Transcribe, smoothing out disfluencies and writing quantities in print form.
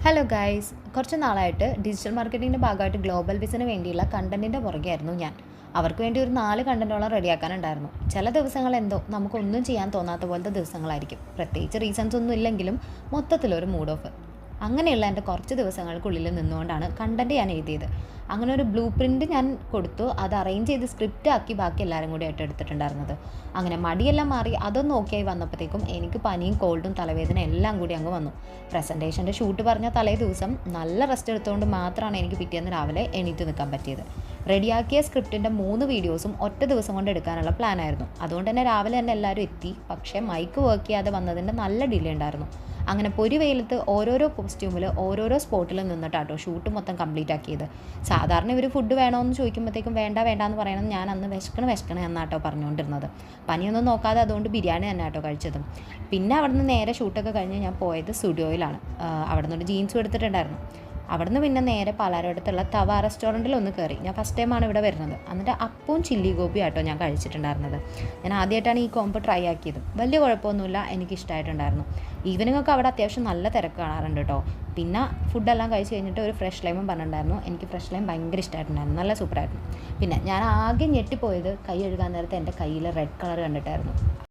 Hello guys, കുറച്ച് നാളായിട്ട് digital മാർക്കറ്റിങ്ങിൻ്റെ ഭാഗമായിട്ട് ഗ്ലോബൽ വിസിന് വേണ്ടിയുള്ള കണ്ടൻറ്റിൻ്റെ പുറകെയായിരുന്നു ഞാൻ. അവർക്ക് വേണ്ടി ഒരു 4 കണ്ടൻറ്റോളം റെഡിയാക്കാനുണ്ടായിരുന്നു. ചില ദിവസങ്ങൾ എന്തോ നമുക്കൊന്നും ചെയ്യാൻ തോന്നാത്ത പോലത്തെ ദിവസങ്ങളായിരിക്കും. പ്രത്യേകിച്ച് റീസൺസ് ഒന്നും ഇല്ലെങ്കിലും മൊത്തത്തിലൊരു മൂഡ് ഓഫ്. അങ്ങനെയുള്ള എൻ്റെ കുറച്ച് ദിവസങ്ങൾക്കുള്ളിൽ നിന്നുകൊണ്ടാണ് കണ്ടൻറ്റ് ഞാൻ എഴുതിയത്. അങ്ങനെ ഒരു ബ്ലൂ പ്രിൻറ്റ് ഞാൻ കൊടുത്തു. അത് അറേഞ്ച് ചെയ്ത് സ്ക്രിപ്റ്റ് ആക്കി ബാക്കി എല്ലാവരും കൂടി ആയിട്ട് എടുത്തിട്ടുണ്ടായിരുന്നത്. അങ്ങനെ മടിയെല്ലാം മാറി അതൊന്നും ഓക്കെ ആയി വന്നപ്പോഴത്തേക്കും എനിക്ക് പനിയും കോൾഡും തലവേദന എല്ലാം കൂടി അങ്ങ് വന്നു. പ്രസൻറ്റേഷൻ്റെ ഷൂട്ട് പറഞ്ഞ തലേ ദിവസം നല്ല റെസ്റ്റ് എടുത്തുകൊണ്ട് മാത്രമാണ് എനിക്ക് പിറ്റേന്ന് രാവിലെ എണീറ്റ് നിൽക്കാൻ പറ്റിയത്. റെഡിയാക്കിയ സ്ക്രിപ്റ്റിൻ്റെ 3 വീഡിയോസും ഒറ്റ ദിവസം കൊണ്ട് എടുക്കാനുള്ള പ്ലാനായിരുന്നു. അതുകൊണ്ട് തന്നെ രാവിലെ തന്നെ എല്ലാവരും എത്തി. പക്ഷേ മൈക്ക് വർക്ക് ചെയ്യാതെ വന്നതിൻ്റെ നല്ല ഡിലേ ഉണ്ടായിരുന്നു. അങ്ങനെ പൊരി വെയിലത്ത് ഓരോരോ കോസ്റ്റ്യൂമിൽ ഓരോരോ സ്പോട്ടിൽ നിന്നിട്ടാട്ടോ ഷൂട്ട് മൊത്തം കംപ്ലീറ്റ് ആക്കിയത്. സാധാരണ ഇവർ ഫുഡ് വേണമെന്ന് ചോദിക്കുമ്പോഴത്തേക്കും വേണ്ട എന്ന് പറയണം. ഞാൻ അന്ന് വിശക്കണ എന്നാട്ടോ പറഞ്ഞുകൊണ്ടിരുന്നത്. പനിയൊന്നും നോക്കാതെ അതുകൊണ്ട് ബിരിയാണി തന്നെ ആട്ടോ കഴിച്ചതും. പിന്നെ അവിടുന്ന് നേരെ ഷൂട്ടൊക്കെ കഴിഞ്ഞ് ഞാൻ പോയത് സ്റ്റുഡിയോയിലാണ്. അവിടെ നിന്നൊരു ജീൻസും എടുത്തിട്ടുണ്ടായിരുന്നു. അവിടുന്ന് പിന്നെ നേരെ പാലാരടുത്തുള്ള തവ റെസ്റ്റോറൻറ്റിൽ ഒന്ന് കയറി. ഞാൻ ഫസ്റ്റ് ടൈമാണ് ഇവിടെ വരുന്നത്. എന്നിട്ട് അപ്പവും ചില്ലി ഗോപി ആട്ടോ ഞാൻ കഴിച്ചിട്ടുണ്ടായിരുന്നത്. ഞാൻ ആദ്യമായിട്ടാണ് ഈ കോംബോ ട്രൈ ആക്കിയത്. വലിയ കുഴപ്പമൊന്നുമില്ല, എനിക്കിഷ്ടമായിട്ടുണ്ടായിരുന്നു. ഈവനിങ് ഒക്കെ അവിടെ അത്യാവശ്യം നല്ല തിരക്ക് കാണാറുണ്ട് കേട്ടോ. പിന്നെ ഫുഡെല്ലാം കഴിച്ച് കഴിഞ്ഞിട്ട് ഒരു ഫ്രഷ് ലൈമും പറഞ്ഞിട്ടുണ്ടായിരുന്നു. എനിക്ക് ഫ്രഷ് ലൈം ഭയങ്കര ഇഷ്ടമായിട്ടുണ്ടായിരുന്നു, നല്ല സൂപ്പറായിരുന്നു. പിന്നെ ഞാൻ ആകെ ഞെട്ടിപ്പോയത് കൈ കഴുകാൻ നേരത്തെ എൻ്റെ കയ്യിൽ റെഡ് കളർ കണ്ടിട്ടായിരുന്നു.